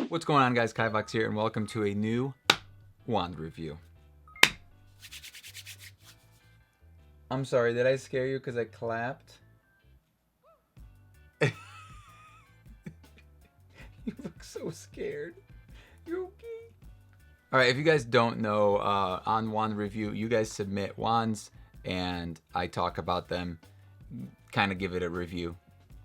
What's going on, guys? Kivox here, and welcome to a new wand review. I'm sorry, did I scare you because I clapped? You look so scared. You okay? Alright, if you guys don't know, on wand review, you guys submit wands, and I talk about them, kind of give it a review.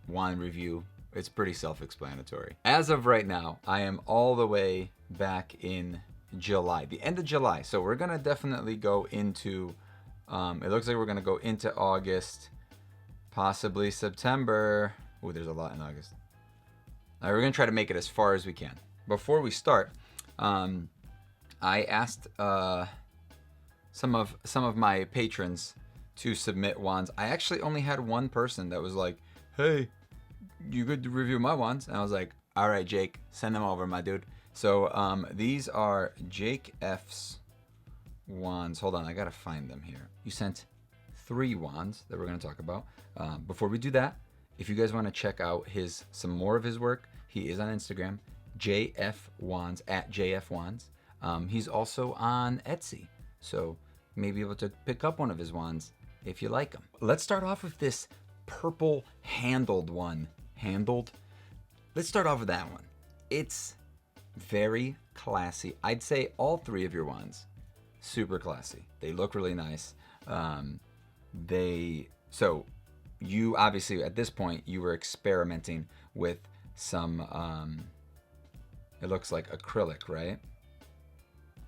Wand review. It's pretty self-explanatory. As of right now, I am all the way back in July, the end of July. So we're gonna definitely go into, it looks like we're gonna go into August, possibly September. Ooh, there's a lot in August. All right, we're gonna try to make it as far as we can. Before we start, I asked some of my patrons to submit wands. I actually only had one person that was like, hey, you good to review my wands? And I was like, all right, Jake, send them over, my dude. So these are Jake F's wands. Hold on, I gotta find them here. You sent 3 wands that we're gonna talk about. Before we do that, if you guys want to check out some more of his work, he is on Instagram, JF Wands, at JF Wands. He's also on Etsy, so you may be able to pick up one of his wands if you like them. Let's start off with this purple handled one. Let's start off with that one. It's very classy. I'd say all 3 of your wands, super classy. They look really nice. So you obviously at this point you were experimenting with some it looks like acrylic, right?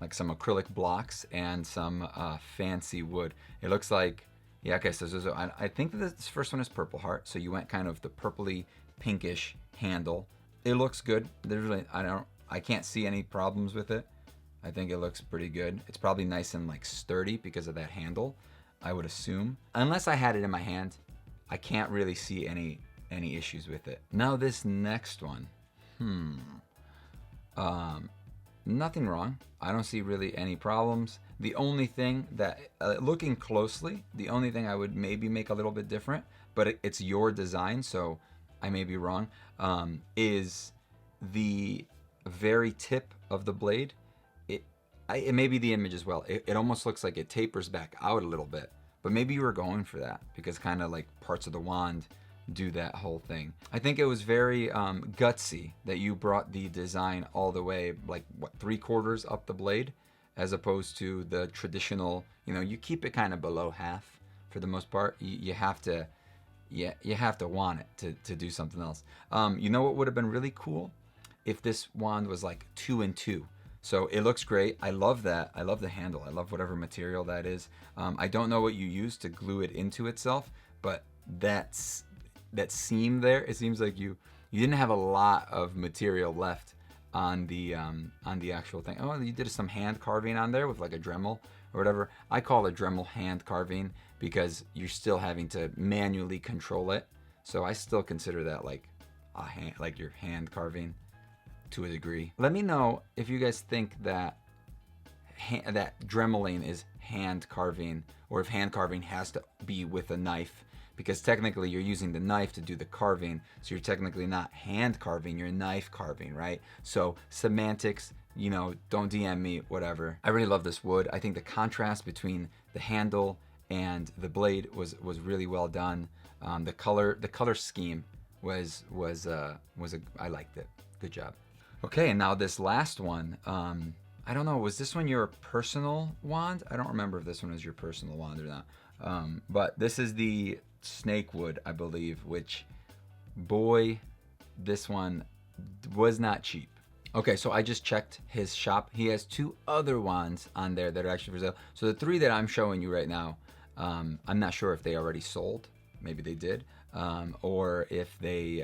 Like some acrylic blocks and some fancy wood. It looks like, yeah, okay, so I think that this first one is Purple Heart, so you went kind of the purpley pinkish handle. It looks good. There's really, I can't see any problems with it. I think it looks pretty good. It's probably nice and like sturdy because of that handle, I would assume. Unless I had it in my hand, I can't really see any issues with it. Now this next one, nothing wrong. I don't see really any problems. The only thing that, looking closely, the only thing I would maybe make a little bit different, but it's your design, so I may be wrong, is the very tip of the blade. It may be the image as well. It almost looks like it tapers back out a little bit, but maybe you were going for that because kind of like parts of the wand do that whole thing. I think it was very gutsy that you brought the design all the way, like what, 3/4 up the blade, as opposed to the traditional, you keep it kind of below half for the most part. You have to want it to do something else. You know what would have been really cool? If this wand was like 2 and 2. So it looks great. I love that. I love the handle. I love whatever material that is. I don't know what you used to glue it into itself, but that seam there, it seems like you didn't have a lot of material left on the actual thing. Oh, you did some hand carving on there with like a Dremel or whatever. I call it Dremel hand carving because you're still having to manually control it. So I still consider that like your hand carving to a degree. Let me know if you guys think that that dremeling is hand carving, or if hand carving has to be with a knife, because technically you're using the knife to do the carving, so you're technically not hand carving, you're knife carving, right? So semantics, don't DM me, whatever. I really love this wood. I think the contrast between the handle and the blade was really well done. The color scheme was I liked it. Good job. Okay, and now this last one, I don't know, was this one your personal wand? I don't remember if this one was your personal wand or not. But this is the snake wood, I believe, which, boy, this one was not cheap. Okay, so I just checked his shop. He has 2 other wands on there that are actually for sale. So the 3 that I'm showing you right now, I'm not sure if they already sold. Maybe they did. Or if they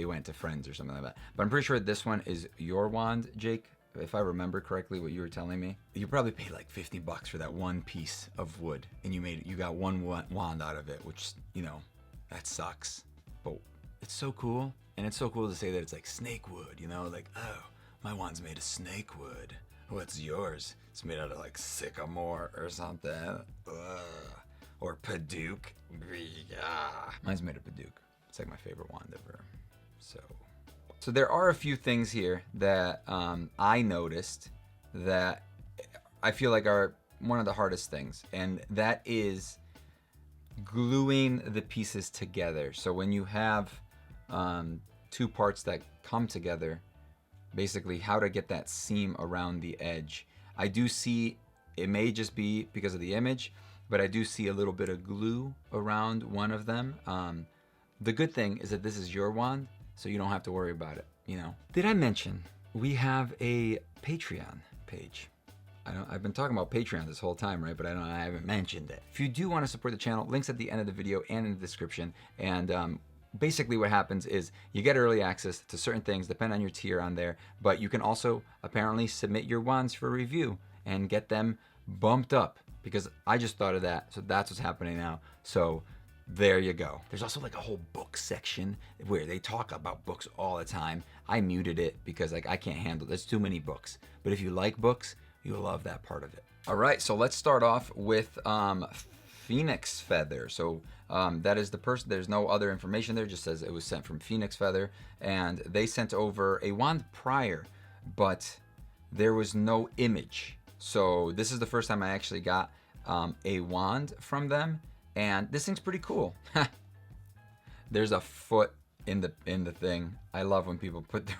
went to friends or something like that. But I'm pretty sure this one is your wand, Jake. If I remember correctly what you were telling me. You probably paid like $50 for that one piece of wood, and you got one wand out of it, which, that sucks. But it's so cool, and it's so cool to say that it's like snake wood, like, oh, my wand's made of snake wood. What's yours? It's made out of like sycamore or something. Ugh. Or Paduke. Mine's made of Paduke. It's like my favorite wand ever. So, So there are a few things here that I noticed that I feel like are one of the hardest things, and that is gluing the pieces together. So when you have two parts that come together, basically how to get that seam around the edge. I do see, it may just be because of the image, but I do see a little bit of glue around one of them. The good thing is that this is your wand, so you don't have to worry about it, you know. Did I mention we have a Patreon page? I've been talking about Patreon this whole time, right? But I haven't mentioned it. If you do want to support the channel, links at the end of the video and in the description. And basically what happens is you get early access to certain things, depending on your tier on there. But you can also apparently submit your wands for review and get them bumped up, because I just thought of that. So that's what's happening now. So there you go. There's also like a whole book section where they talk about books all the time. I muted it because like I can't handle it. There's too many books. But if you like books, you'll love that part of it. All right, so let's start off with Phoenix Feather. So that is the person. There's no other information there. It just says it was sent from Phoenix Feather, and they sent over a wand prior, but there was no image. So this is the first time I actually got a wand from them, and this thing's pretty cool. There's a foot in the thing. I love when people put their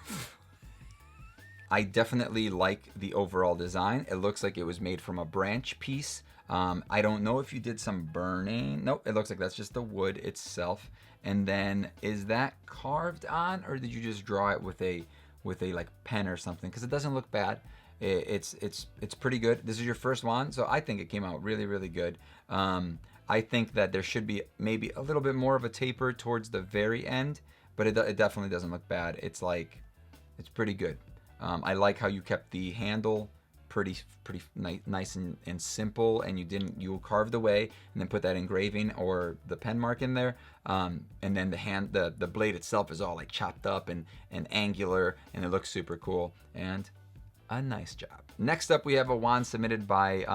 I definitely like the overall design. It looks like it was made from a branch piece. I don't know if you did some burning. Nope, it looks like that's just the wood itself. And then is that carved on, or did you just draw it with a like pen or something? Because it doesn't look bad. It's pretty good. This is your first wand, so I think it came out really, really good. I think that there should be maybe a little bit more of a taper towards the very end, but it definitely doesn't look bad. It's pretty good. I like how you kept the handle pretty nice and simple, and you carved away and then put that engraving or the pen mark in there, and then the blade itself is all like chopped up and angular, and it looks super cool, and a nice job. Next up, we have a wand submitted by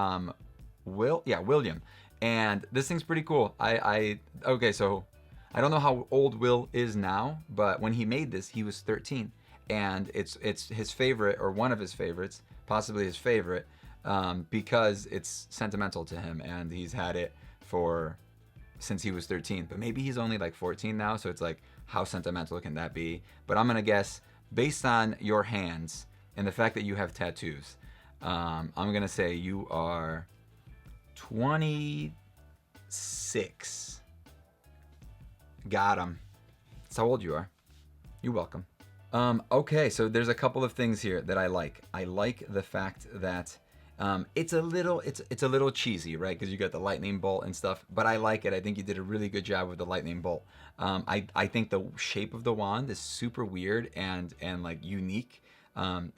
William, and this thing's pretty cool. Okay, so I don't know how old Will is now, but when he made this, he was 13. And it's his favorite, or one of his favorites, possibly his favorite, because it's sentimental to him, and he's had it since he was 13. But maybe he's only like 14 now, so it's like, how sentimental can that be? But I'm gonna guess, based on your hands and the fact that you have tattoos, I'm gonna say you are 26. Got him. That's how old you are. You're welcome. Okay, so there's a couple of things here that I like. I like the fact that it's a little cheesy, right? Because you got the lightning bolt and stuff, but I like it. I think you did a really good job with the lightning bolt. I think the shape of the wand is super weird and like unique.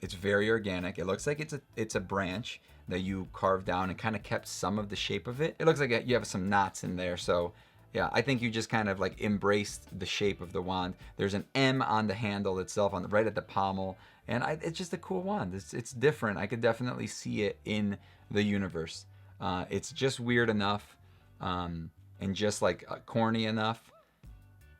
It's very organic. It looks like it's a branch that you carved down and kind of kept some of the shape of it. It looks like you have some knots in there, so yeah, I think you just kind of like embraced the shape of the wand. There's an M on the handle itself, right at the pommel, and it's just a cool wand. It's different. I could definitely see it in the universe. It's just weird enough, and just like corny enough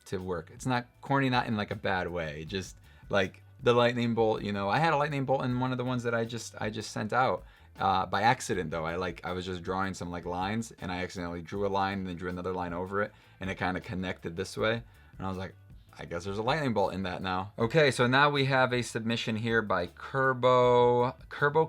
to work. It's not corny, not in like a bad way. Just like the lightning bolt. You know, I had a lightning bolt in one of the ones that I just sent out. By accident though. I was just drawing some like lines, and I accidentally drew a line and then drew another line over it, and it kind of connected this way, and I was like, I guess there's a lightning bolt in that now. Okay, so now we have a submission here by Kirbo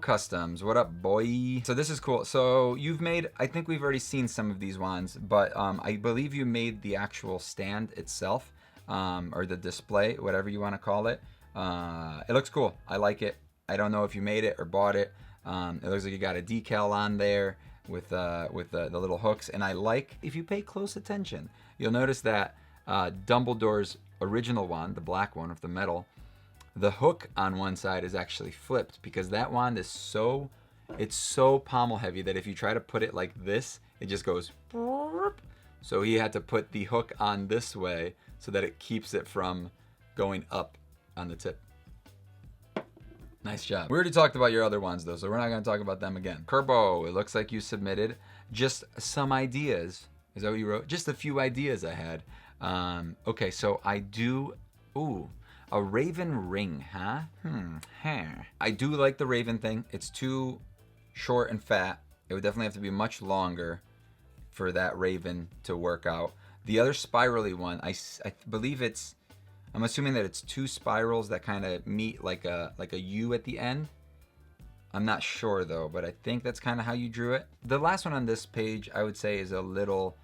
Customs. What up, boy? So this is cool. So you've made, I think we've already seen some of these wands, but I believe you made the actual stand itself, or the display, whatever you want to call it. It looks cool. I like it. I don't know if you made it or bought it. It looks like you got a decal on there with the little hooks, and I like, if you pay close attention, you'll notice that Dumbledore's original wand, the black one with the metal, the hook on one side is actually flipped, because that wand is so pommel heavy that if you try to put it like this, it just goes burp. So he had to put the hook on this way so that it keeps it from going up on the tip. Nice job. We already talked about your other ones though, so we're not going to talk about them again. Kirbo, it looks like you submitted just some ideas. Is that what you wrote? Just a few ideas I had. Okay, so I A raven ring, huh? I do like the raven thing. It's too short and fat. It would definitely have to be much longer for that raven to work out. The other spirally one, I believe it's, I'm assuming that it's two spirals that kind of meet like a U at the end. I'm not sure though, but I think that's kind of how you drew it. The last one on this page, I would say, is a little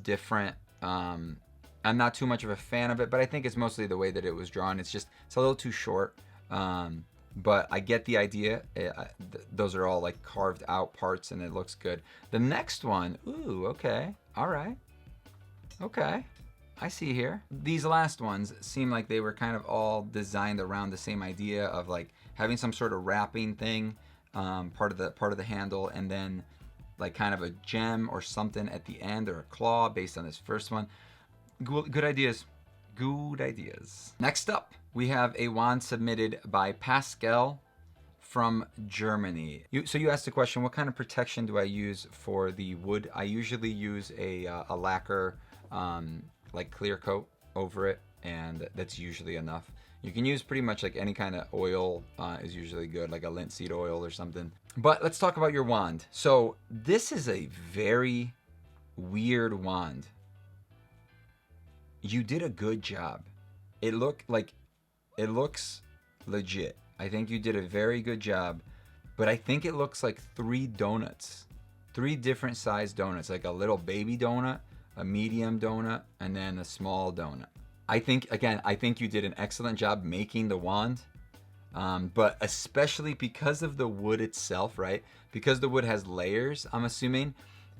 different. I'm not too much of a fan of it, but I think it's mostly the way that it was drawn. It's a little too short. But I get the idea. Those are all like carved out parts and it looks good. The next one, ooh, okay, all right. Okay, I see here. These last ones seem like they were kind of all designed around the same idea of like having some sort of wrapping thing, part of the handle, and then like kind of a gem or something at the end, or a claw based on this first one. Good ideas. Good ideas. Next up, we have a wand submitted by Pascal from Germany. So you asked the question, what kind of protection do I use for the wood? I usually use a lacquer, like clear coat over it, and that's usually enough. You can use pretty much like any kind of oil is usually good, like a linseed oil or something. But let's talk about your wand. So this is a very weird wand. You did a good job. It looks legit. I think you did a very good job, but I think it looks like 3 donuts, 3 different sized donuts, like a little baby donut, a medium donut, and then a small donut. I think you did an excellent job making the wand, but especially because of the wood itself, right? Because the wood has layers, I'm assuming,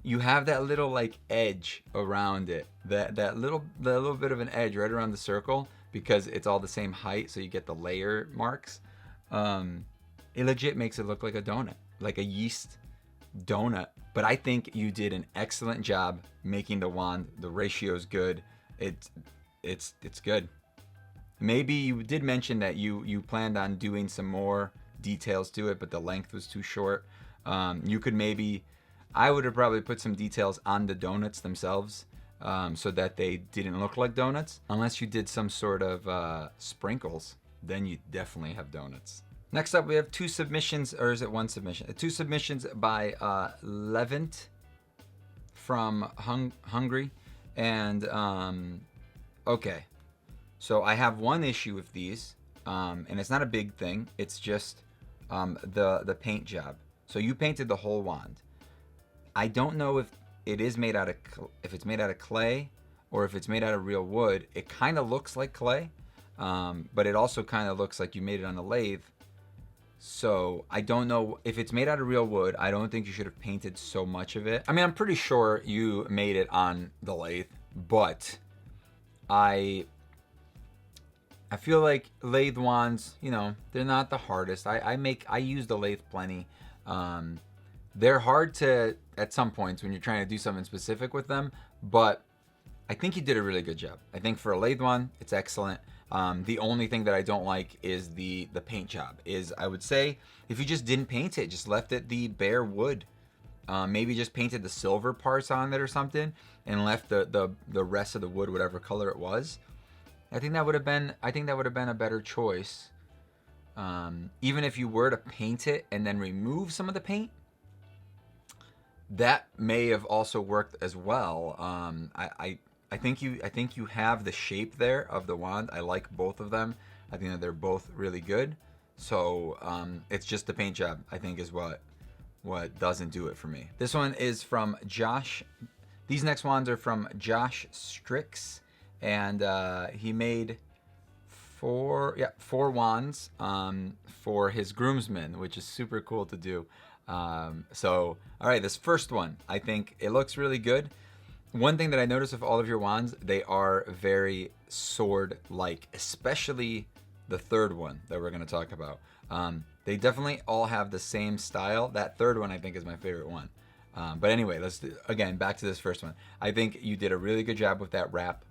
you have that little like edge around it, that little bit of an edge right around the circle, because it's all the same height, so you get the layer marks. It legit makes it look like a donut, like a yeast donut. But I think you did an excellent job making the wand. The ratio's good. It's good. Maybe you did mention that you planned on doing some more details to it, but the length was too short. You could maybe, I would have probably put some details on the donuts themselves, so that they didn't look like donuts. Unless you did some sort of sprinkles, then you definitely have donuts. Next up, we have 2 submissions, or is it 1 submission? 2 submissions by Levant from Hungary. And okay, so I have one issue with these, and it's not a big thing. It's just the paint job. So you painted the whole wand. I don't know if it is made out of clay or if it's made out of real wood. It kind of looks like clay, but it also kind of looks like you made it on a lathe. So I don't know if it's made out of real wood. I don't think you should have painted so much of it. I mean, I'm pretty sure you made it on the lathe, but I feel like lathe wands, they're not the hardest. I use the lathe plenty. They're hard to, at some points when you're trying to do something specific with them, but I think you did a really good job. I think for a lathe wand, it's excellent. The only thing that I don't like is the paint job. I would say if you just didn't paint it, just left it the bare wood, maybe just painted the silver parts on it or something, and left the rest of the wood whatever color it was. I think that would have been a better choice. Even if you were to paint it and then remove some of the paint, that may have also worked as well. I think you have the shape there of the wand. I like both of them. I think that they're both really good. So it's just the paint job, I think, is what doesn't do it for me. This one is from Josh. These next wands are from Josh Strix, and he made 4 wands for his groomsmen, which is super cool to do. So all right, this first one, I think it looks really good. One thing that I noticed with all of your wands, they are very sword-like, especially the third one that we're going to talk about. They definitely all have the same style. That third one, I think, is my favorite one. But anyway, again, back to this first one. I think you did a really good job with that wrap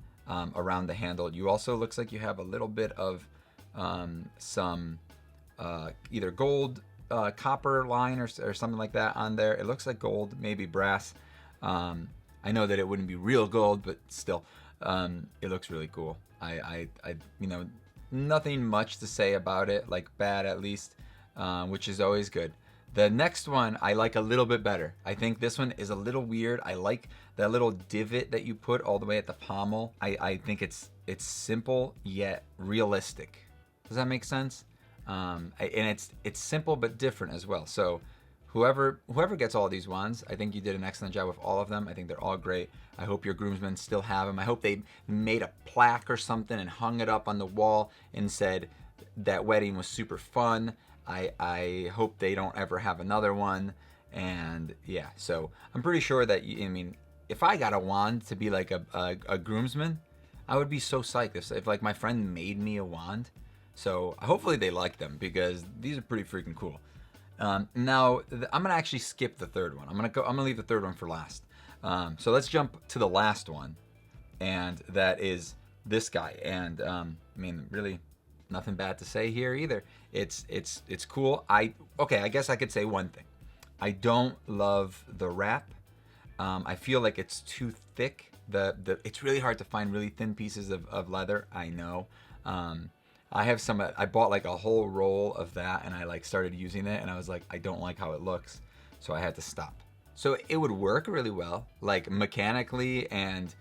around the handle. You also, looks like you have a little bit of some either gold, copper line or something like that on there. It looks like gold, maybe brass. I know that it wouldn't be real gold, but still, it looks really cool. nothing much to say about it, like bad at least, which is always good. The next one I like a little bit better. I think this one is a little weird. I like that little divot that you put all the way at the pommel. I think it's simple yet realistic. Does that make sense? And it's simple but different as well. So whoever gets all these wands, I think you did an excellent job with all of them. I think they're all great. I hope your groomsmen still have them. I hope they made a plaque or something and hung it up on the wall and said that wedding was super fun. I hope they don't ever have another one. And yeah, so I'm pretty sure that, I mean, if I got a wand to be like a groomsman, I would be so psyched if like my friend made me a wand. So hopefully they like them, because these are pretty freaking cool. Now I'm gonna actually skip the third one. I'm gonna leave the third one for last. So let's jump to the last one, and that is this guy. And I mean, really, nothing bad to say here either. It's cool. I guess I could say one thing. I don't love the wrap. I feel like it's too thick. It's really hard to find really thin pieces of leather. I know. I have some. I bought like a whole roll of that, and I like started using it, and I was like, I don't like how it looks, so I had to stop. So it would work really well, like mechanically and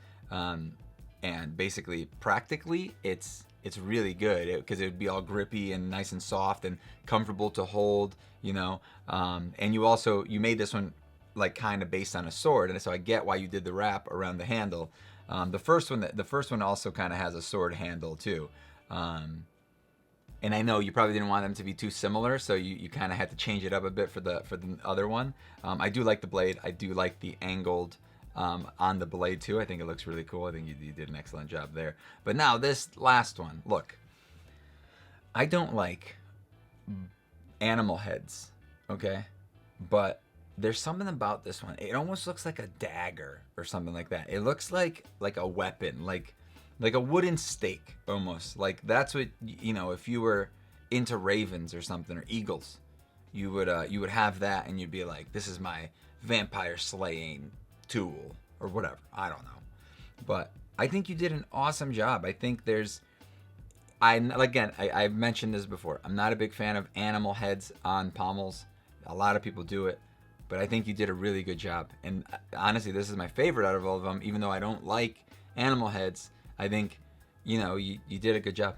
basically practically, it's really good, because it would be all grippy and nice and soft and comfortable to hold, you know. And you made this one like kind of based on a sword, and so I get why you did the wrap around the handle. The first one also kind of has a sword handle too. And I know you probably didn't want them to be too similar, so you kind of had to change it up a bit for the other one. I do like the blade. I do like the angled on the blade too. I think it looks really cool. I think you did an excellent job there. But now this last one, look. I don't like animal heads, okay? But there's something about this one. It almost looks like a dagger or something like that. It looks like a weapon, like a wooden stake almost. Like that's what, you know, if you were into ravens or something, or eagles, you would have that, and you'd be like, this is my vampire slaying tool or whatever. I don't know. But I think you did an awesome job. I think I've mentioned this before. I'm not a big fan of animal heads on pommels. A lot of people do it, but I think you did a really good job. And honestly, this is my favorite out of all of them, even though I don't like animal heads. I think, you know, you did a good job.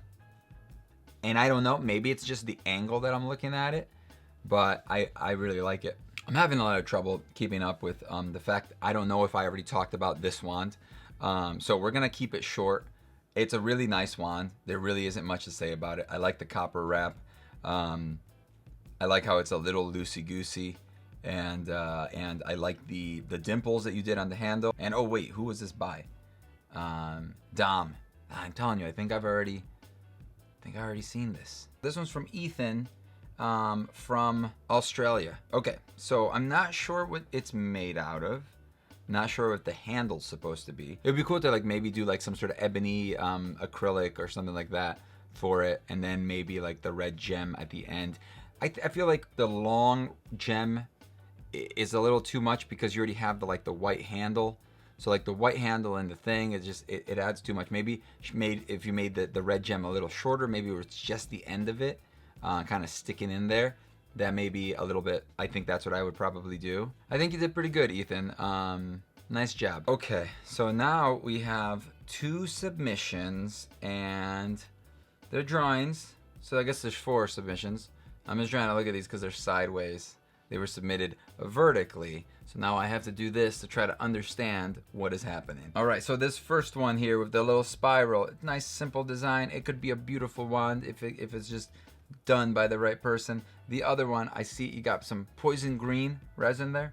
And I don't know, maybe it's just the angle that I'm looking at it, but I really like it. I'm having a lot of trouble keeping up with the fact I don't know if I already talked about this wand. So we're going to keep it short. It's a really nice wand. There really isn't much to say about it. I like the copper wrap. I like how it's a little loosey-goosey. And I like the dimples that you did on the handle. And oh wait, who was this by? Dom. I'm telling you, I think I've already seen this. This one's from Ethan, from Australia. Okay, so I'm not sure what it's made out of. Not sure what the handle's supposed to be. It would be cool to like maybe do like some sort of ebony acrylic or something like that for it, and then maybe like the red gem at the end. I feel like the long gem is a little too much, because you already have the white handle. So like the white handle and the thing, it adds too much. Maybe if you made the red gem a little shorter, maybe it was just the end of it, kind of sticking in there. That may be a little bit. I think that's what I would probably do. I think you did pretty good, Ethan. Nice job. Okay, so now we have 2 submissions, and they're drawings. So I guess there's 4 submissions. I'm just trying to look at these because they're sideways. They were submitted vertically. So now I have to do this to try to understand what is happening. All right, so this first one here with the little spiral, nice simple design. It could be a beautiful wand if it's just done by the right person. The other one, I see you got some poison green resin there.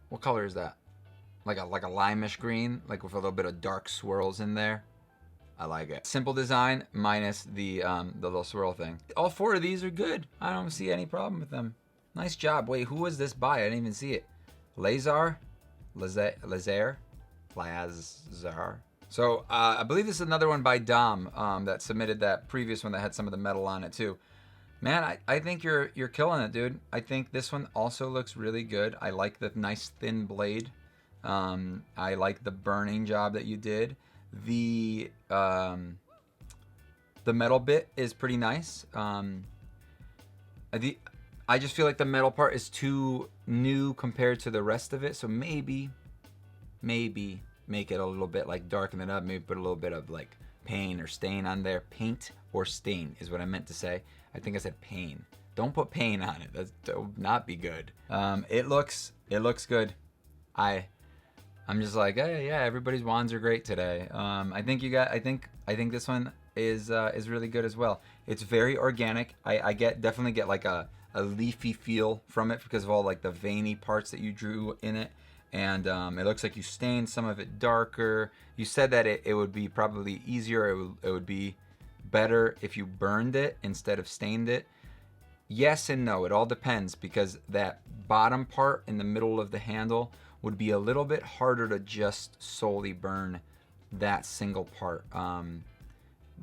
What color is that? Like a limeish green, like with a little bit of dark swirls in there. I like it. Simple design minus the little swirl thing. All 4 of these are good. I don't see any problem with them. Nice job. Wait, who was this by? I didn't even see it. Lazar? So I believe this is another one by Dom that submitted that previous one that had some of the metal on it too. Man, I think you're killing it, dude. I think this one also looks really good. I like the nice thin blade. I like the burning job that you did. The The metal bit is pretty nice. I just feel like the metal part is too new compared to the rest of it. So maybe make it a little bit like darken it up. Maybe put a little bit of like paint or stain on there. Paint or stain is what I meant to say. I think I said pain. Don't put pain on it. That would not be good. It looks good. I'm just like, hey, yeah, everybody's wands are great today. I think this one is really good as well. It's very organic. I definitely get like a leafy feel from it because of all like the veiny parts that you drew in it. And it looks like you stained some of it darker. You said that it would be probably easier. It would be better if you burned it instead of stained it. Yes and no. It all depends because that bottom part in the middle of the handle would be a little bit harder to just solely burn that single part.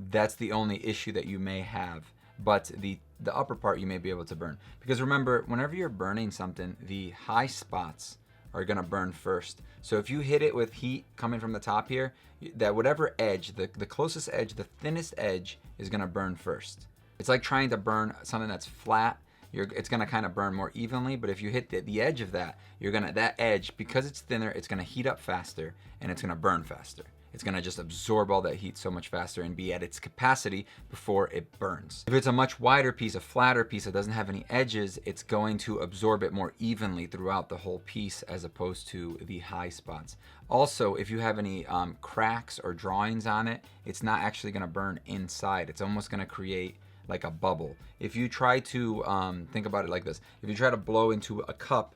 That's the only issue that you may have. But the upper part you may be able to burn. Because remember, whenever you're burning something, the high spots are gonna burn first. So if you hit it with heat coming from the top here, that whatever edge, the closest edge, the thinnest edge is gonna burn first. It's like trying to burn something that's flat. It's gonna kind of burn more evenly, but if you hit the edge of that, that edge, because it's thinner, it's gonna heat up faster and it's gonna burn faster. It's gonna just absorb all that heat so much faster and be at its capacity before it burns. If it's a much wider piece, a flatter piece that doesn't have any edges, it's going to absorb it more evenly throughout the whole piece as opposed to the high spots. Also, if you have any cracks or drawings on it, it's not actually gonna burn inside. It's almost gonna create like a bubble. If you try to think about it like this, if you try to blow into a cup,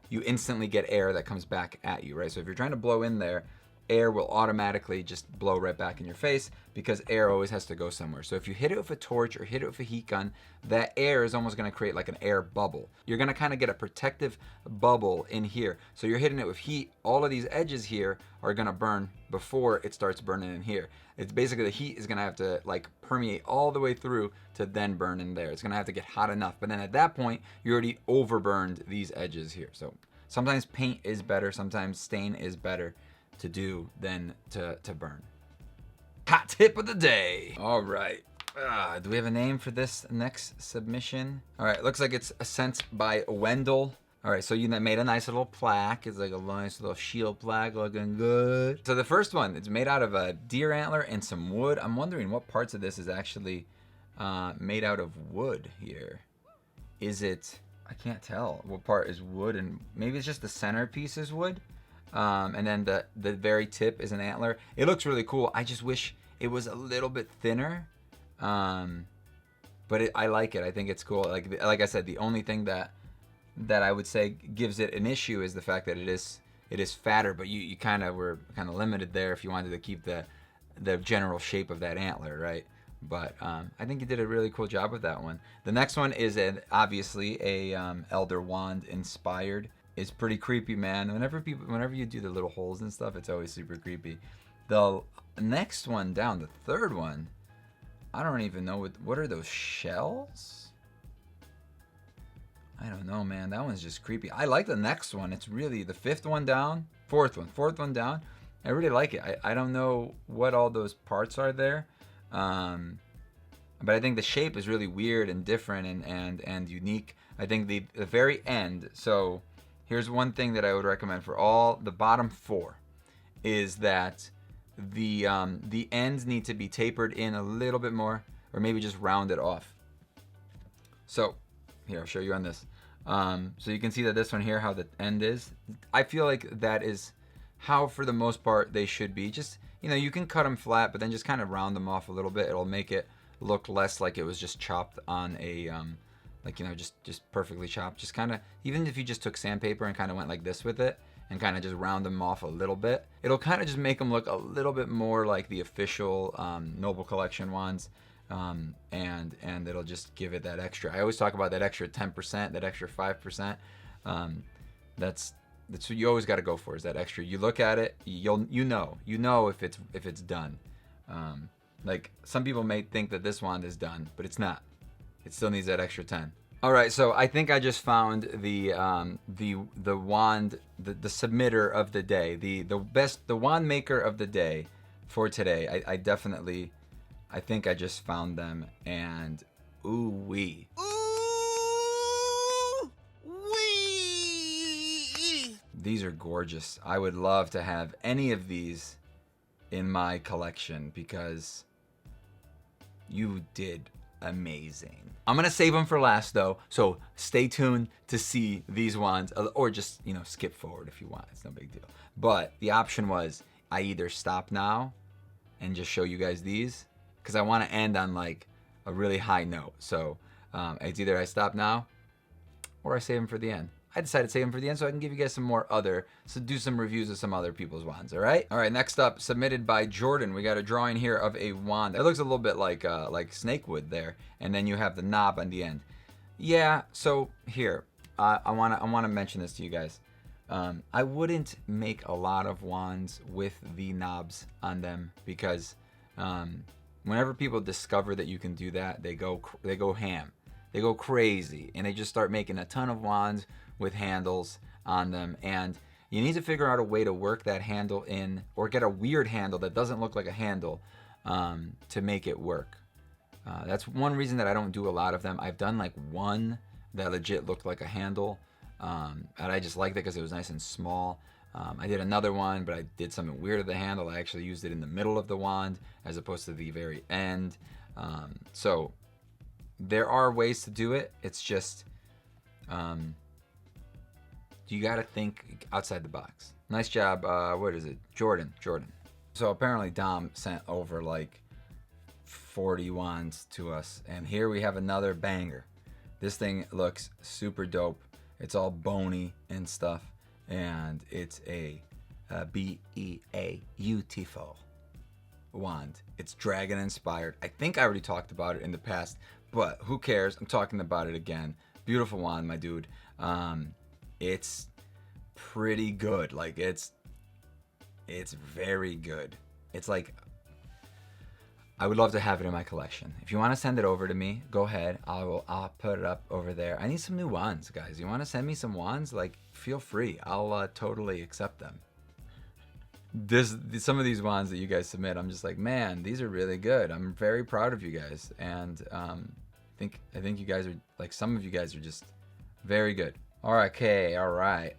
you instantly get air that comes back at you, right? So if you're trying to blow in there, air will automatically just blow right back in your face because air always has to go somewhere. So if you hit it with a torch or hit it with a heat gun, that air is almost going to create like an air bubble. You're going to kind of get a protective bubble in here. So you're hitting it with heat. All of these edges here are going to burn before it starts burning in here. It's basically the heat is going to have to like permeate all the way through to then burn in there. It's going to have to get hot enough. But then at that point, you already overburned these edges here. So sometimes paint is better. Sometimes stain is better to do than to burn. Hot tip of the day. All right. Do we have a name for this next submission? All right. Looks like it's sent by Wendell. All right. So you made a nice little plaque. It's like a nice little shield plaque looking good. So the first one, it's made out of a deer antler and some wood. I'm wondering what parts of this is actually made out of wood here. Is it, I can't tell what part is wood, and maybe it's just the centerpiece is wood. And then the very tip is an antler. It looks really cool. I just wish it was a little bit thinner. But I like it. I think it's cool. Like I said, the only thing that I would say gives it an issue is the fact that it is fatter. But you kind of were kind of limited there if you wanted to keep the general shape of that antler, right? But I think you did a really cool job with that one. The next one is obviously a Elder Wand inspired. It's pretty creepy, man. Whenever you do the little holes and stuff, it's always super creepy. The next one down, the third one, I don't even know what are those shells? I don't know, man. That one's just creepy. I like the next one. It's really the fourth one down. I really like it. I don't know what all those parts are there, but I think the shape is really weird and different and unique. I think the very end. So here's one thing that I would recommend for all the bottom four is that the ends need to be tapered in a little bit more, or maybe just round it off. So here, I'll show you on this. So you can see that this one here, how the end is. I feel like that is how, for the most part, they should be. Just, you can cut them flat, but then just kind of round them off a little bit. It'll make it look less like it was just chopped on a just perfectly chopped. Just kind of, even if you just took sandpaper and kind of went like this with it and kind of just round them off a little bit, it'll kind of just make them look a little bit more like the official Noble Collection ones, and it'll just give it that extra. I always talk about that extra 10%, that extra 5%. That's what you always got to go for, is that extra. You look at it, you know if it's done. Like some people may think that this wand is done, but it's not. It still needs that extra 10. All right, so I think I just found the wand, the submitter of the day, the wand maker of the day for today. I definitely I think I just found them, and ooh-wee. Ooh-wee! These are gorgeous. I would love to have any of these in my collection because you did amazing. I'm gonna save them for last though, so stay tuned to see these ones, or just, you know, skip forward if you want. It's no big deal. But the option was I either stop now and just show you guys these, because I want to end on like a really high note. So it's either I stop now or I save them for the end. I decided to save them for the end so I can give you guys some more do some reviews of some other people's wands, all right? All right, next up, submitted by Jordan. We got a drawing here of a wand. It looks a little bit like snake wood there, and then you have the knob on the end. Yeah, so here, I wanna mention this to you guys. I wouldn't make a lot of wands with the knobs on them because whenever people discover that you can do that, they go ham. They go crazy, and they just start making a ton of wands with handles on them, and you need to figure out a way to work that handle in, or get a weird handle that doesn't look like a handle to make it work. That's one reason that I don't do a lot of them. I've done like one that legit looked like a handle, and I just liked it because it was nice and small. I did another one, but I did something weird with the handle. I actually used it in the middle of the wand as opposed to the very end. So there are ways to do it. It's just you got to think outside the box. Nice job. What is it? Jordan. So apparently Dom sent over like 40 wands to us, and here we have another banger. This thing looks super dope. It's all bony and stuff, and it's a beautiful wand. It's dragon inspired. I think I already talked about it in the past, but who cares? I'm talking about it again. Beautiful wand, my dude. It's pretty good. Like it's very good. It's like, I would love to have it in my collection. If you want to send it over to me, go ahead. I'll put it up over there. I need some new wands, guys. You want to send me some wands? Like, feel free. I'll totally accept them. Some of these wands that you guys submit, I'm just like, man, these are really good. I'm very proud of you guys, and I think you guys are like, some of you guys are just very good. All right, okay, all right.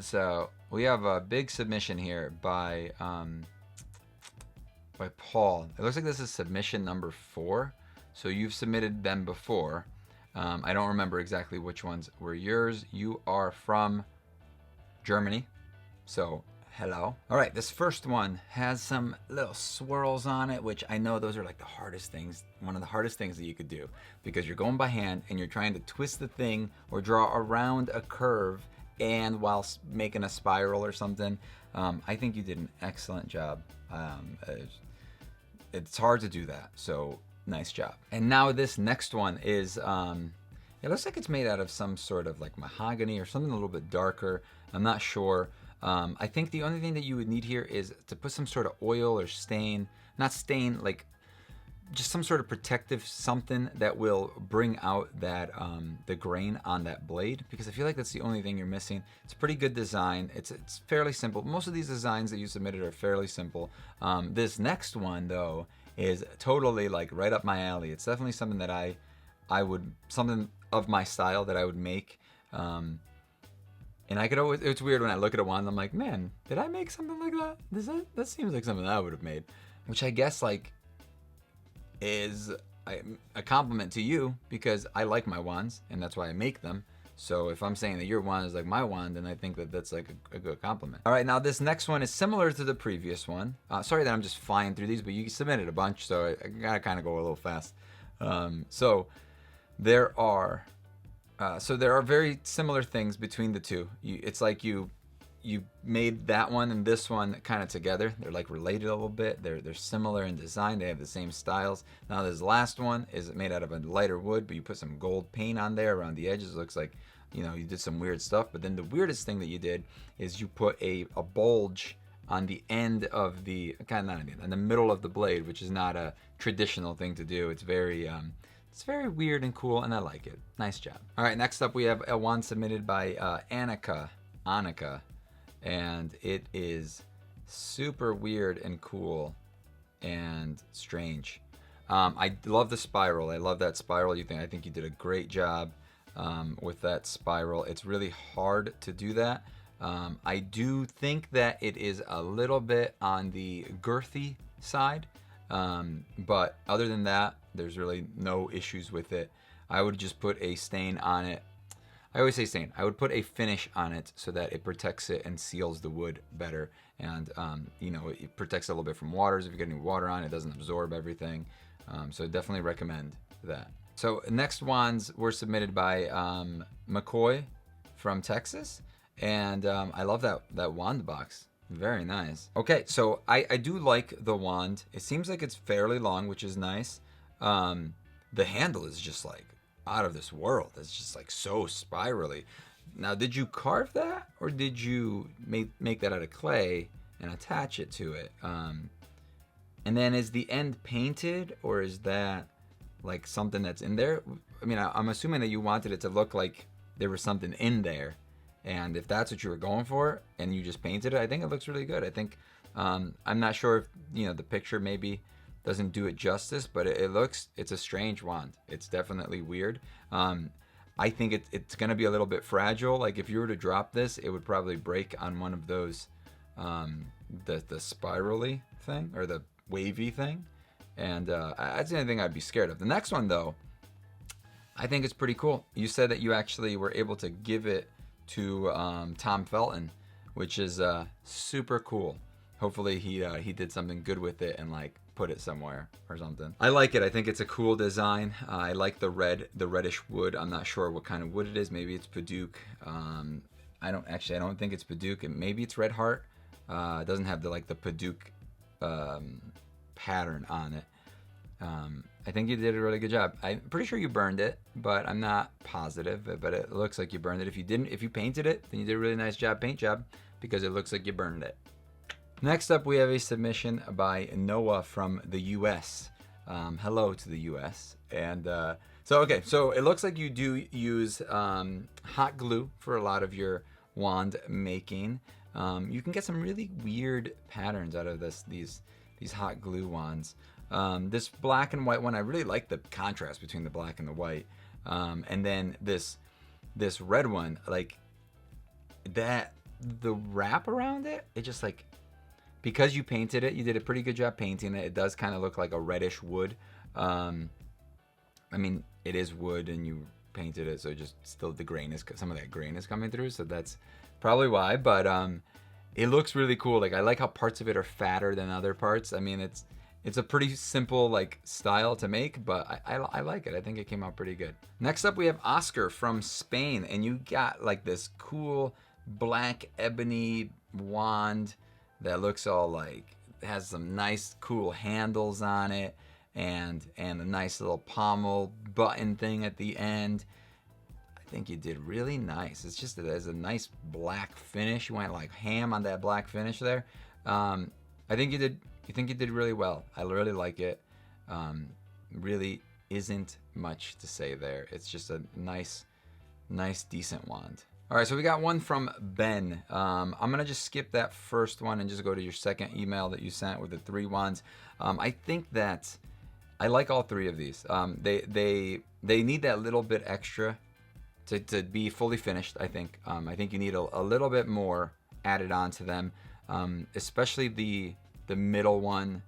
So we have a big submission here by Paul. It looks like this is submission number 4. So you've submitted them before. I don't remember exactly which ones were yours. You are from Germany, so hello. All right, this first one has some little swirls on it, which I know those are like the hardest things, one of the hardest things that you could do, because you're going by hand and you're trying to twist the thing or draw around a curve and while making a spiral or something. I think you did an excellent job. It's hard to do that, so nice job. And now this next one is it looks like it's made out of some sort of like mahogany or something a little bit darker. I'm not sure. I think the only thing that you would need here is to put some sort of oil or stain, not stain, like just some sort of protective something that will bring out that the grain on that blade, because I feel like that's the only thing you're missing. It's a pretty good design. It's fairly simple. Most of these designs that you submitted are fairly simple. This next one though is totally like right up my alley. It's definitely something that I would, something of my style that I would make. And I could always, it's weird when I look at a wand, I'm like, man, did I make something like that? That seems like something that I would have made. Which I guess like is a compliment to you, because I like my wands and that's why I make them. So if I'm saying that your wand is like my wand, then I think that that's like a good compliment. All right, now this next one is similar to the previous one. Sorry that I'm just flying through these, but you submitted a bunch, so I gotta kind of go a little fast. So there are very similar things between the two. It's like you made that one and this one kind of together. They're like related a little bit. They're similar in design. They have the same styles. Now this last one is made out of a lighter wood, but you put some gold paint on there around the edges. It looks like, you know, you did some weird stuff. But then the weirdest thing that you did is you put a bulge on the end of the, kind of not in the middle of the blade, which is not a traditional thing to do. It's very weird and cool, and I like it. Nice job. All right, next up we have a wand submitted by Annika, and it is super weird and cool. and strange. I love the spiral. I love that spiral. I think you did a great job with that spiral. It's really hard to do that. I do think that it is a little bit on the girthy side, but other than that, there's really no issues with it. I would just put a stain on it. I always say stain. I would put a finish on it so that it protects it and seals the wood better. And, it protects it a little bit from waters. If you get any water on it, it doesn't absorb everything. So I definitely recommend that. So next wands were submitted by McCoy from Texas. And I love that wand box. Very nice. Okay, so I do like the wand. It seems like it's fairly long, which is nice. The handle is just like out of this world. It's just like so spirally. Now, did you carve that, or did you make that out of clay and attach it to it? And then is the end painted, or is that like something that's in there? I mean, I'm assuming that you wanted it to look like there was something in there. And if that's what you were going for and you just painted it, I think it looks really good. I think, I'm not sure if, the picture maybe doesn't do it justice, but it's a strange wand. It's definitely weird. I think it's going to be a little bit fragile. Like if you were to drop this, it would probably break on one of those, the spirally thing or the wavy thing. And that's the only thing I'd be scared of. The next one though, I think it's pretty cool. You said that you actually were able to give it to Tom Felton, which is super cool. Hopefully he did something good with it and like put it somewhere or something. I like it. I think it's a cool design. I like the reddish wood. I'm not sure what kind of wood it is. Maybe it's Paduke. I don't think it's Paduke. Maybe it's Red Heart. It doesn't have the Paduke pattern on it. I think you did a really good job. I'm pretty sure you burned it, but I'm not positive. But it looks like you burned it. If you painted it, then you did a really nice paint job, because it looks like you burned it. Next up, we have a submission by Noah from the U.S. Hello to the U.S. And so it looks like you do use hot glue for a lot of your wand making. You can get some really weird patterns out of these hot glue wands. This black and white one, I really like the contrast between the black and the white. And then this red one, like that, the wrap around it, it just like, because you painted it, you did a pretty good job painting it. It does kind of look like a reddish wood. I mean, it is wood and you painted it, so just still some of that grain is coming through. So that's probably why, but it looks really cool. Like I like how parts of it are fatter than other parts. I mean, it's a pretty simple like style to make, but I like it. I think it came out pretty good. Next up, we have Oskar from Spain, and you got like this cool black ebony wand that looks all like, has some nice cool handles on it, and a nice little pommel button thing at the end. I think you did really nice. It's just that there's a nice black finish. You went like ham on that black finish there. I think you did really well. I really like it. Really isn't much to say there. It's just a nice, decent wand. All right, so we got one from Ben. I'm gonna just skip that first one and just go to your second email that you sent with the 3 wands. I think that I like all 3 of these. They need that little bit extra to be fully finished. I think you need a little bit more added on to them, especially the middle one.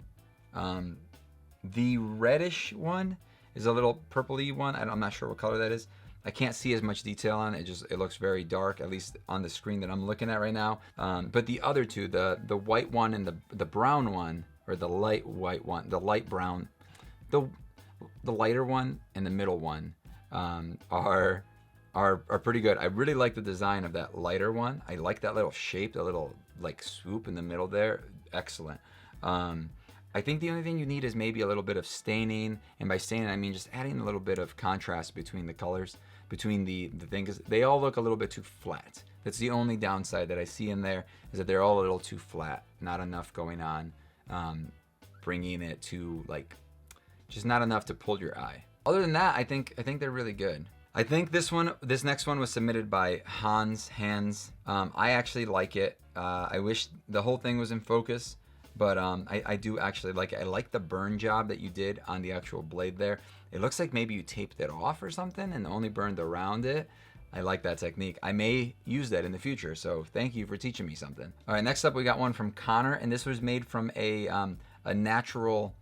The reddish one is a little purpley one. I'm not sure what color that is. I can't see as much detail on it. It looks very dark, at least on the screen that I'm looking at right now. But the other 2, the white one and the brown one, or the light white one, the light brown, the lighter one and the middle one are pretty good. I really like the design of that lighter one. I like that little shape, that little like swoop in the middle there. Excellent. I think the only thing you need is maybe a little bit of staining, and by staining I mean just adding a little bit of contrast between the colors, between the things. They all look a little bit too flat. That's the only downside that I see in there, is that they're all a little too flat. Not enough going on, bringing it to like, just not enough to pull your eye. Other than that, I think they're really good. I think this next one was submitted by Hans. I actually like it. I wish the whole thing was in focus, But I do actually like it. I like the burn job that you did on the actual blade there. It looks like maybe you taped it off or something and only burned around it. I like that technique. I may use that in the future, so thank you for teaching me something. All right, next up we got one from Conor, and this was made from a natural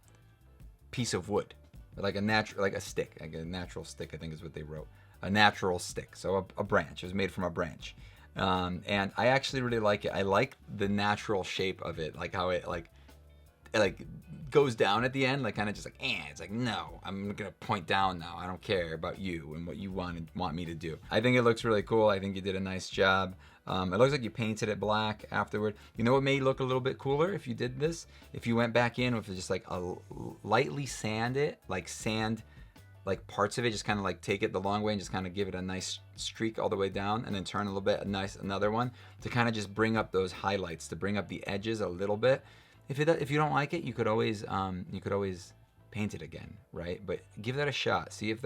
piece of wood, like a stick, like a natural stick, I think is what they wrote. A natural stick, so a branch. It was made from a branch, and I actually really like it. I like the natural shape of it, like how it like goes down at the end, like kind of just like, it's like, no, I'm gonna point down now. I don't care about you and what you want me to do. I think it looks really cool. I think you did a nice job. It looks like you painted it black afterward. You know what may look a little bit cooler if you did this? If you went back in with just like a lightly sand like parts of it, just kind of like take it the long way and just kind of give it a nice streak all the way down, and then turn a little bit, another one to kind of just bring up those highlights, to bring up the edges a little bit. If you don't like it, you could always paint it again, right? But give that a shot. See if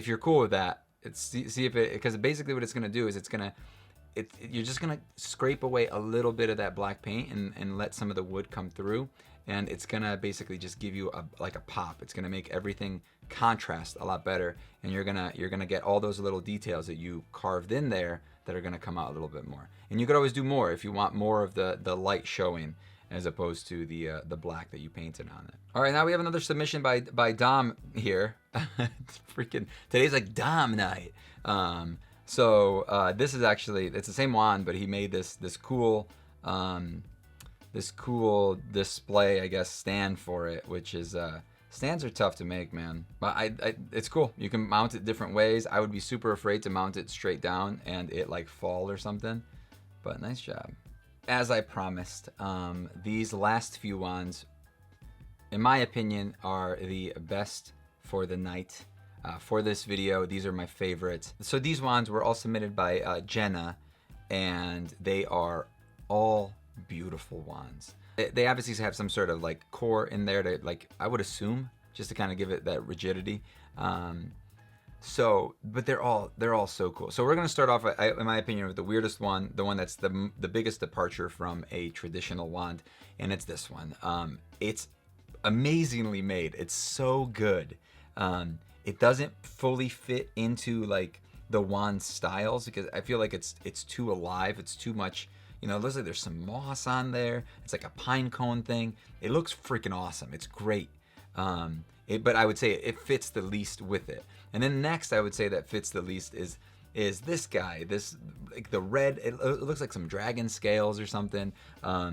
you're cool with that. See if it, because basically what it's gonna do is you're just gonna scrape away a little bit of that black paint and let some of the wood come through, and it's gonna basically just give you a pop. It's gonna make everything contrast a lot better, and you're gonna get all those little details that you carved in there that are gonna come out a little bit more. And you could always do more if you want more of the light showing, as opposed to the black that you painted on it. All right, now we have another submission by Dom here. Freaking today's like Dom night. So this is actually, it's the same wand, but he made this cool display, I guess, stand for it, which is stands are tough to make, man. But it's cool. You can mount it different ways. I would be super afraid to mount it straight down and it like fall or something. But nice job. As I promised, these last few wands, in my opinion, are the best for the night. For this video, these are my favorites. So these wands were all submitted by Jenna, and they are all beautiful wands. They obviously have some sort of like core in there to, like, I would assume, just to kind of give it that rigidity. But they're all so cool. So we're gonna start off, in my opinion, with the weirdest one, the one that's the biggest departure from a traditional wand, and it's this one. It's amazingly made. It's so good. It doesn't fully fit into like the wand styles, because I feel like it's too alive. It's too much. You know, it looks like there's some moss on there. It's like a pine cone thing. It looks freaking awesome. It's great. But I would say it fits the least with it. And then next, I would say that fits the least is this guy. This, like the red. It looks like some dragon scales or something. I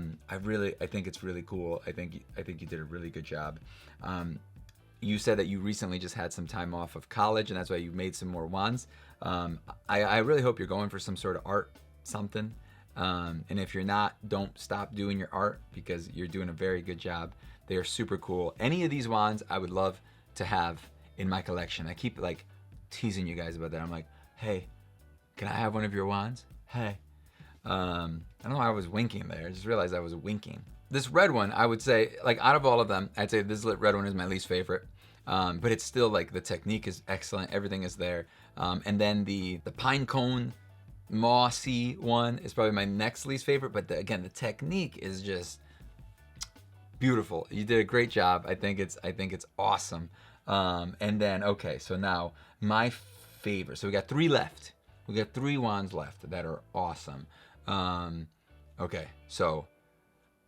think it's really cool. I think you did a really good job. You said that you recently just had some time off of college, and that's why you made some more wands. I really hope you're going for some sort of art, something. And if you're not, don't stop doing your art, because you're doing a very good job. They are super cool. Any of these wands I would love to have in my collection. I keep like teasing you guys about that. I'm like, hey, can I have one of your wands? Hey. I don't know why I was winking there. I just realized I was winking. This red one, I would say, like out of all of them, I'd say this red one is my least favorite. But it's still like the technique is excellent. Everything is there. And then the pine cone mossy one is probably my next least favorite. But again, the technique is just beautiful. You did a great job. I think it's awesome. And then, okay, so now my favorite. So we got 3 left. We got 3 wands left that are awesome. Okay, so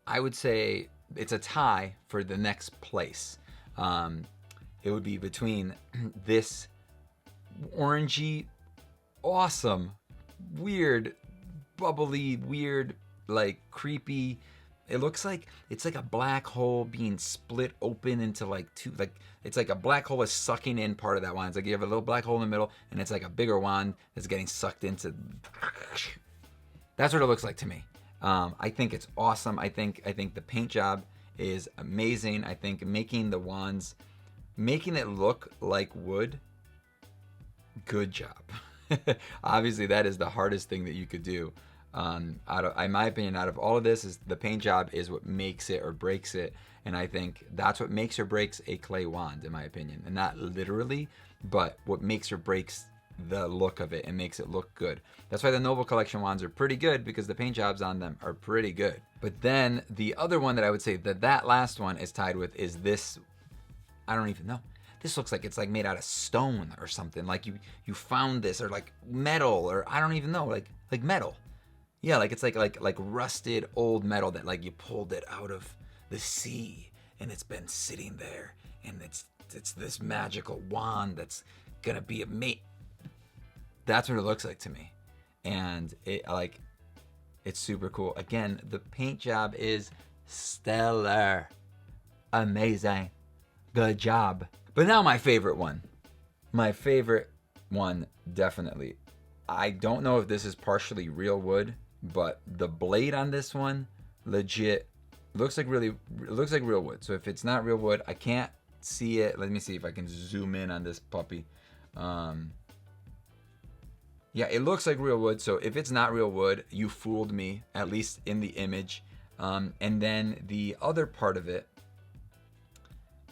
I would say it's a tie for the next place. It would be between this orangey, awesome, weird, bubbly, weird, like creepy. It looks like it's like a black hole being split open into like two, like it's like a black hole is sucking in part of that wand. It's like you have a little black hole in the middle, and it's like a bigger wand that's getting sucked into. That's what it looks like to me. I think it's awesome. I think the paint job is amazing. I think making the wands, making it look like wood, good job. Obviously, that is the hardest thing that you could do. In my opinion, out of all of this, is the paint job is what makes it or breaks it, and I think that's what makes or breaks a clay wand, in my opinion, and not literally, but what makes or breaks the look of it and makes it look good. That's why the Noble Collection wands are pretty good, because the paint jobs on them are pretty good. But then the other one that I would say that last one is tied with is this. I don't even know. This looks like it's like made out of stone or something. Like you found this, or like metal, or I don't even know, like metal. Yeah, like it's like rusted old metal that like you pulled it out of the sea and it's been sitting there, and it's this magical wand that's gonna be a mate. That's what it looks like to me, and it's super cool. Again, the paint job is stellar, amazing, good job. But now my favorite one. My favorite one, definitely. I don't know if this is partially real wood, but the blade on this one, legit, looks like real wood. So if it's not real wood, I can't see it. Let me see if I can zoom in on this puppy. Yeah, it looks like real wood. So if it's not real wood, you fooled me, at least in the image. And then the other part of it,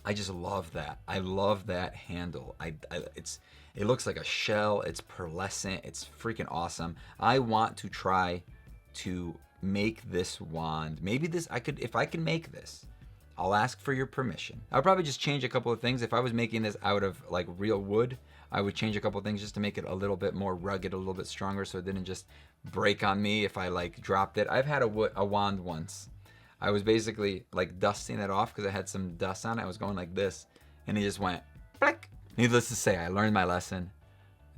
I just love that. I love that handle. It looks like a shell. It's pearlescent. It's freaking awesome. I want to try to make this wand. Maybe this, if I can make this, I'll ask for your permission. I'll probably just change a couple of things. If I was making this out of like real wood, I would change a couple of things just to make it a little bit more rugged, a little bit stronger, so it didn't just break on me if I like dropped it. I've had a wand once. I was basically like dusting it off because I had some dust on it. I was going like this, and it just went blick. Needless to say, I learned my lesson.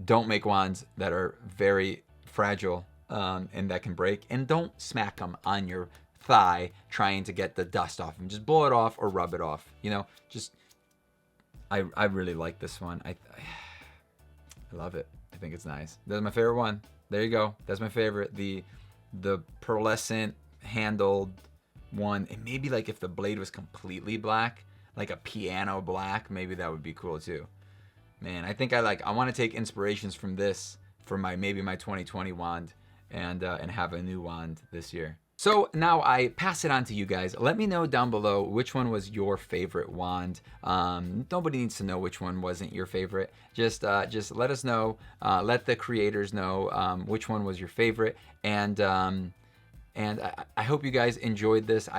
Don't make wands that are very fragile and that can break, and don't smack them on your thigh trying to get the dust off them. Just blow it off or rub it off. You know, just I really like this one. I love it. I think it's nice. That's my favorite one. There you go. That's my favorite. The pearlescent handled one. And maybe like if the blade was completely black, like a piano black, maybe that would be cool too. Man, I think I want to take inspirations from this for maybe my 2020 wand and have a new wand this year. So now I pass it on to you guys. Let me know down below which one was your favorite wand. Nobody needs to know which one wasn't your favorite. Just let us know. Let the creators know which one was your favorite. And I hope you guys enjoyed this.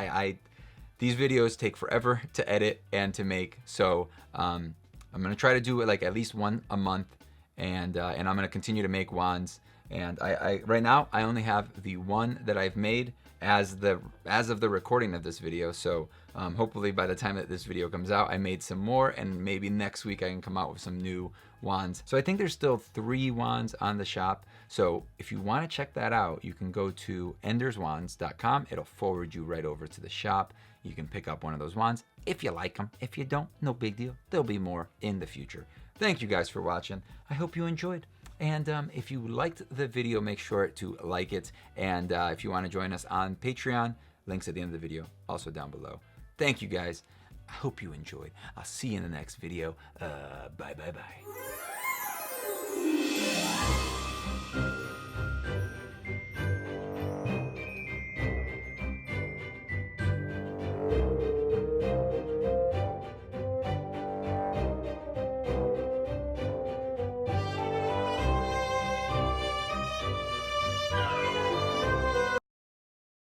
These videos take forever to edit and to make. So I'm gonna try to do it like at least one a month, and I'm gonna continue to make wands. And I right now I only have the one that I've made as of the recording of this video. So hopefully by the time that this video comes out, I made some more, and maybe next week I can come out with some new wands. So I think there's still 3 wands on the shop. So if you want to check that out, you can go to enderswands.com. It'll forward you right over to the shop. You can pick up one of those wands if you like them. If you don't, no big deal. There'll be more in the future. Thank you guys for watching. I hope you enjoyed. And if you liked the video, make sure to like it. And if you want to join us on Patreon, links at the end of the video, also down below. Thank you guys. I hope you enjoyed. I'll see you in the next video. Bye.